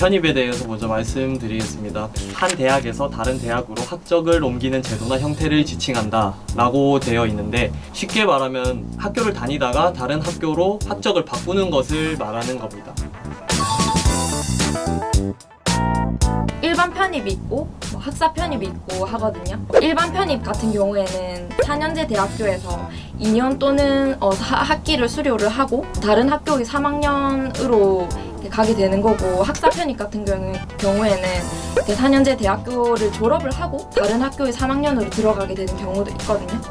편입에 대해서 먼저 말씀드리겠습니다. 한 대학에서 다른 대학으로 학적을 옮기는 제도나 형태를 지칭한다 라고 되어 있는데, 쉽게 말하면 학교를 다니다가 다른 학교로 학적을 바꾸는 것을 말하는 겁니다. 일반 편입이 있고 학사 편입이 있고 하거든요. 일반 편입 같은 경우에는 4년제 대학교에서 2년 또는 학기를 수료를 하고 다른 학교의 3학년으로 가게 되는 거고, 학사 편입 같은 경우에는 4년제 대학교를 졸업을 하고 다른 학교의 3학년으로 들어가게 되는 경우도 있거든요.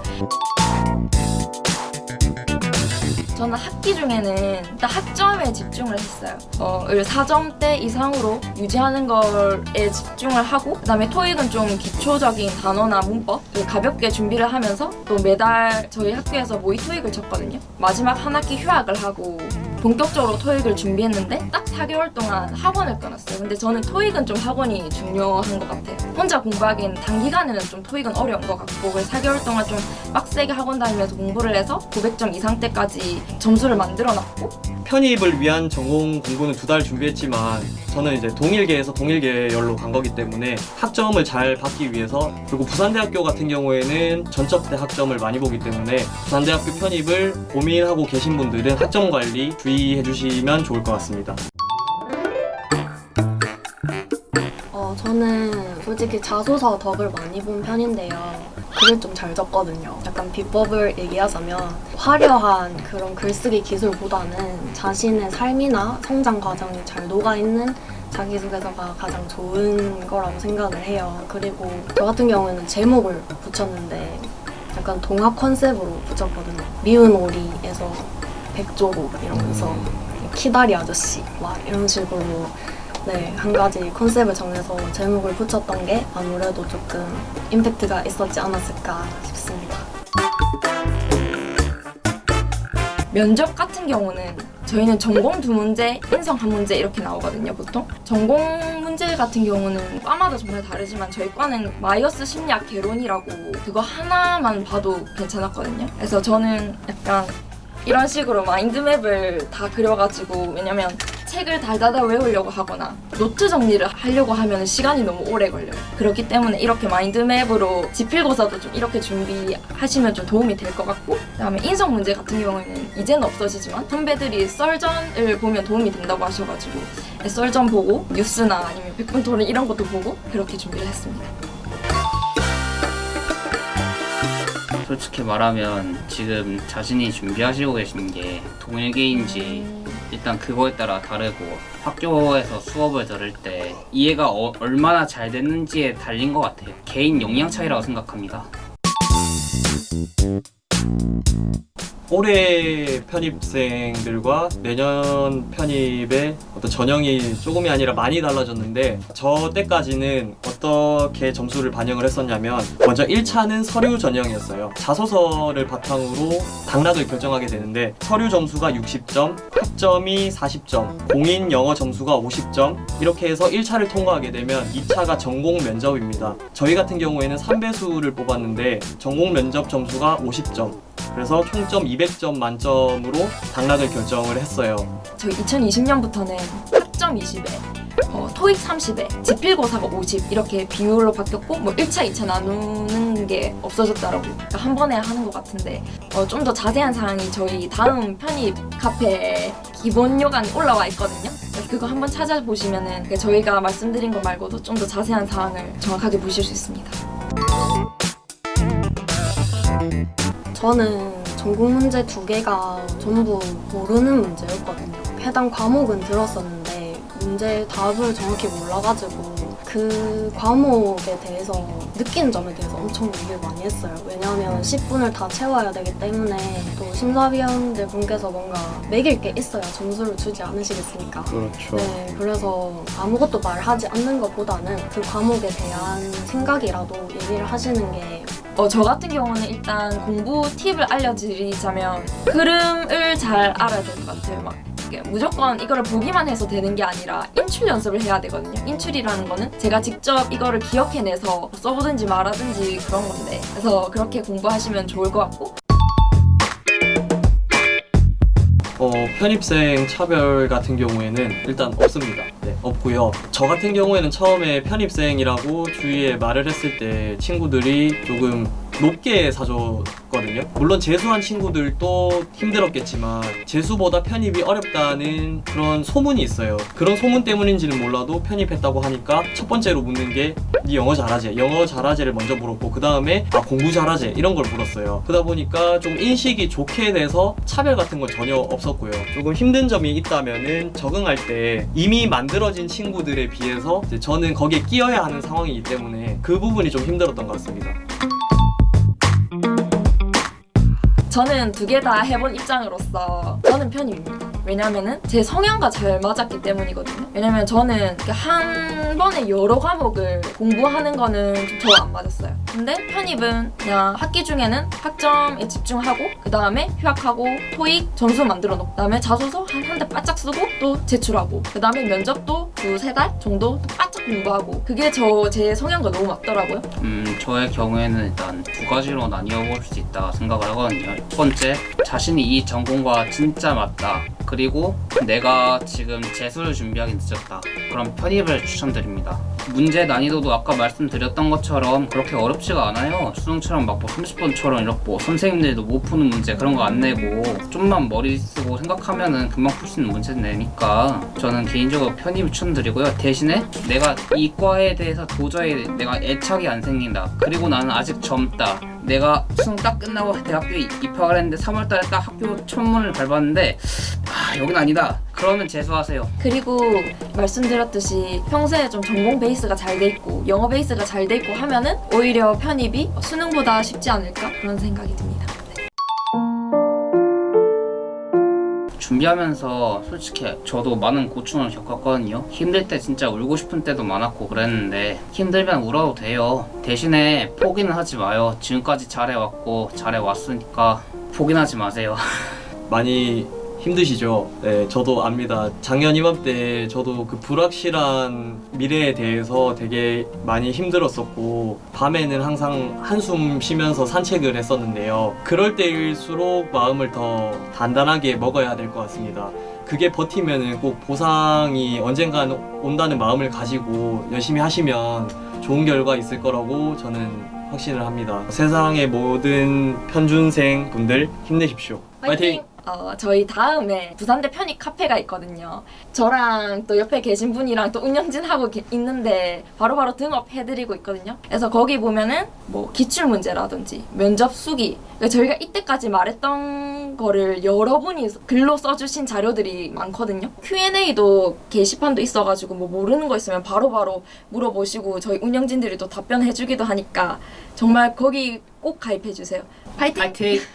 저는 학기 중에는 일단 학점에 집중을 했어요. 4점대 이상으로 유지하는 거에 집중을 하고, 그다음에 토익은 좀 기초적인 단어나 문법 가볍게 준비를 하면서, 또 매달 저희 학교에서 모의 토익을 쳤거든요. 마지막 한 학기 휴학을 하고 본격적으로 토익을 준비했는데 딱 4개월 동안 학원을 끊었어요. 근데 저는 토익은 좀 학원이 중요한 것 같아요. 혼자 공부하기엔 단기간에는 좀 토익은 어려운 것 같고, 그래서 4개월 동안 좀 빡세게 학원 다니면서 공부를 해서 900점 이상대까지 점수를 만들어놨고. 편입을 위한 전공 공부는 2달 준비했지만, 저는 이제 동일계에서 동일계열로 간 거기 때문에 학점을 잘 받기 위해서, 그리고 부산대학교 같은 경우에는 전적대 학점을 많이 보기 때문에 부산대학교 편입을 고민하고 계신 분들은 학점 관리 주의해 주시면 좋을 것 같습니다. 저는 솔직히 자소서 덕을 많이 본 편인데요. 글을 좀 잘 적거든요. 약간 비법을 얘기하자면 화려한 그런 글쓰기 기술보다는 자신의 삶이나 성장 과정이 잘 녹아있는 자기소개서가 가장 좋은 거라고 생각을 해요. 그리고 저 같은 경우에는 제목을 붙였는데 약간 동화 컨셉으로 붙였거든요. 미운 오리에서 백조고 이러면서 키다리 아저씨 막 이런 식으로 한 가지 컨셉을 정해서 제목을 붙였던 게 아무래도 조금 임팩트가 있었지 않았을까 싶습니다. 면접 같은 경우는 저희는 전공 2문제, 인성 1문제 이렇게 나오거든요, 보통. 전공 문제 같은 경우는 과마다 정말 다르지만 저희 과는 마이어스 심리학 개론이라고, 그거 하나만 봐도 괜찮았거든요. 그래서 저는 약간 이런 식으로 마인드맵을 다 그려가지고, 왜냐면 책을 달달달 외우려고 하거나 노트 정리를 하려고 하면 시간이 너무 오래 걸려요. 그렇기 때문에 이렇게 마인드맵으로 지필고사도 좀 이렇게 준비하시면 좀 도움이 될 것 같고, 그다음에 인성 문제 같은 경우에는 이제는 없어지지만 선배들이 썰전을 보면 도움이 된다고 하셔가지고 썰전 보고 뉴스나 아니면 백분토론 이런 것도 보고 그렇게 준비를 했습니다. 솔직히 말하면 지금 자신이 준비하시고 계신 게 동일계인지 일단 그거에 따라 다르고, 학교에서 수업을 들을 때 이해가 얼마나 잘 됐는지에 달린 것 같아요. 개인 역량 차이라고 생각합니다. 올해 편입생들과 내년 편입의 어떤 전형이 조금이 아니라 많이 달라졌는데, 저 때까지는 어떻게 점수를 반영을 했었냐면, 먼저 1차는 서류 전형이었어요. 자소서를 바탕으로 당락을 결정하게 되는데, 서류 점수가 60점, 학점이 40점, 공인 영어 점수가 50점, 이렇게 해서 1차를 통과하게 되면 2차가 전공 면접입니다. 저희 같은 경우에는 3배수를 뽑았는데 전공 면접 점수가 50점, 그래서 총점 200점 만점으로 당락을 결정을 했어요. 저희 2020년부터는 학점 20에 토익 30에 지필고사가 50 이렇게 비율로 바뀌었고, 1차, 2차 나누는 게 없어졌더라고요. 그러니까 한 번에 하는 것 같은데 좀 더 자세한 사항이 저희 다음 편입 카페에 기본 요강이 올라와 있거든요. 그래서 그거 한번 찾아보시면은 저희가 말씀드린 거 말고도 좀 더 자세한 사항을 정확하게 보실 수 있습니다. 저는 전공 문제 2개가 전부 모르는 문제였거든요. 해당 과목은 들었었는데 문제 답을 정확히 몰라가지고 그 과목에 대해서 느낀 점에 대해서 엄청 얘기를 많이 했어요. 왜냐하면 10분을 다 채워야 되기 때문에 또 심사위원들 분께서 뭔가 매길 게 있어야 점수를 주지 않으시겠습니까? 그렇죠. 네, 그래서 아무것도 말하지 않는 것보다는 그 과목에 대한 생각이라도 얘기를 하시는 게 저 같은 경우는 일단 공부 팁을 알려드리자면 흐름을 잘 알아야 될 것 같아요. 막 이게 무조건 이거를 보기만 해서 되는 게 아니라 인출 연습을 해야 되거든요. 인출이라는 거는 제가 직접 이거를 기억해내서 써보든지 말하든지 그런 건데, 그래서 그렇게 공부하시면 좋을 것 같고. 편입생 차별 같은 경우에는 일단 없습니다. 네, 없고요. 저 같은 경우에는 처음에 편입생이라고 주위에 말을 했을 때 친구들이 조금 높게 사줬거든요. 물론 재수한 친구들도 힘들었겠지만 재수보다 편입이 어렵다는 그런 소문이 있어요. 그런 소문 때문인지는 몰라도 편입했다고 하니까 첫 번째로 묻는 게 네 영어 잘하지? 영어 잘하지를 먼저 물었고, 그 다음에 공부 잘하지? 이런 걸 물었어요. 그러다 보니까 좀 인식이 좋게 돼서 차별 같은 건 전혀 없었고요. 조금 힘든 점이 있다면은 적응할 때 이미 만들어진 친구들에 비해서 이제 저는 거기에 끼어야 하는 상황이기 때문에 그 부분이 좀 힘들었던 것 같습니다. 저는 두 개 다 해본 입장으로서 저는 편입니다. 왜냐면은 제 성향과 잘 맞았기 때문이거든요. 왜냐면 저는 한 번에 여러 과목을 공부하는 거는 좀 저 안 맞았어요. 근데 편입은 그냥 학기 중에는 학점에 집중하고 그 다음에 휴학하고 토익 점수 만들어 놓고, 그 다음에 자소서 한 대 바짝 쓰고 또 제출하고, 그 다음에 면접도 2-3달 정도 또 바짝 공부하고, 그게 제 성향과 너무 맞더라고요. 저의 경우에는 일단 두 가지로 나뉘어 볼 수 있다 생각을 하거든요. 첫 번째, 자신이 이 전공과 진짜 맞다. 그리고 내가 지금 재수를 준비하기 늦었다. 그럼 편입을 추천드립니다. 문제 난이도도 아까 말씀드렸던 것처럼 그렇게 어렵지가 않아요. 수능처럼 막 30번처럼 이렇고 선생님들도 못 푸는 문제 그런 거 안 내고 좀만 머리 쓰고 생각하면은 금방 풀 수 있는 문제 내니까 저는 개인적으로 편입을 추천드리고요. 대신에 내가 이 과에 대해서 도저히 내가 애착이 안 생긴다. 그리고 나는 아직 젊다. 내가 수능 딱 끝나고 대학교에 입학을 했는데 3월달에 딱 학교 첫 문을 밟았는데 여긴 아니다. 그러면 재수하세요. 그리고 말씀드렸듯이 평소에 좀 전공 베이스가 잘 돼 있고 영어 베이스가 잘 돼 있고 하면은 오히려 편입이 수능보다 쉽지 않을까 그런 생각이 듭니다. 준비하면서 솔직히 저도 많은 고충을 겪었거든요. 힘들 때 진짜 울고 싶은 때도 많았고 그랬는데 힘들면 울어도 돼요. 대신에 포기는 하지 마요. 지금까지 잘해왔고 잘해왔으니까 포기는 하지 마세요. 많이 힘드시죠? 네, 저도 압니다. 작년 이맘때 저도 그 불확실한 미래에 대해서 되게 많이 힘들었었고 밤에는 항상 한숨 쉬면서 산책을 했었는데요. 그럴 때일수록 마음을 더 단단하게 먹어야 될 것 같습니다. 그게 버티면은 꼭 보상이 언젠간 온다는 마음을 가지고 열심히 하시면 좋은 결과 있을 거라고 저는 확신을 합니다. 세상의 모든 편준생 분들 힘내십시오. 파이팅! 저희 다음에 부산대 편입 카페가 있거든요. 저랑 또 옆에 계신 분이랑 또 운영진 하고 있는데 바로바로 등업해드리고 있거든요. 그래서 거기 보면은 뭐 기출문제라든지 면접 수기, 그러니까 저희가 이때까지 말했던 거를 여러분이 글로 써주신 자료들이 많거든요. Q&A도 게시판도 있어가지고 뭐 모르는 거 있으면 바로바로 물어보시고 저희 운영진들이 또 답변해주기도 하니까 정말 거기 꼭 가입해주세요. 파이팅! 파이팅!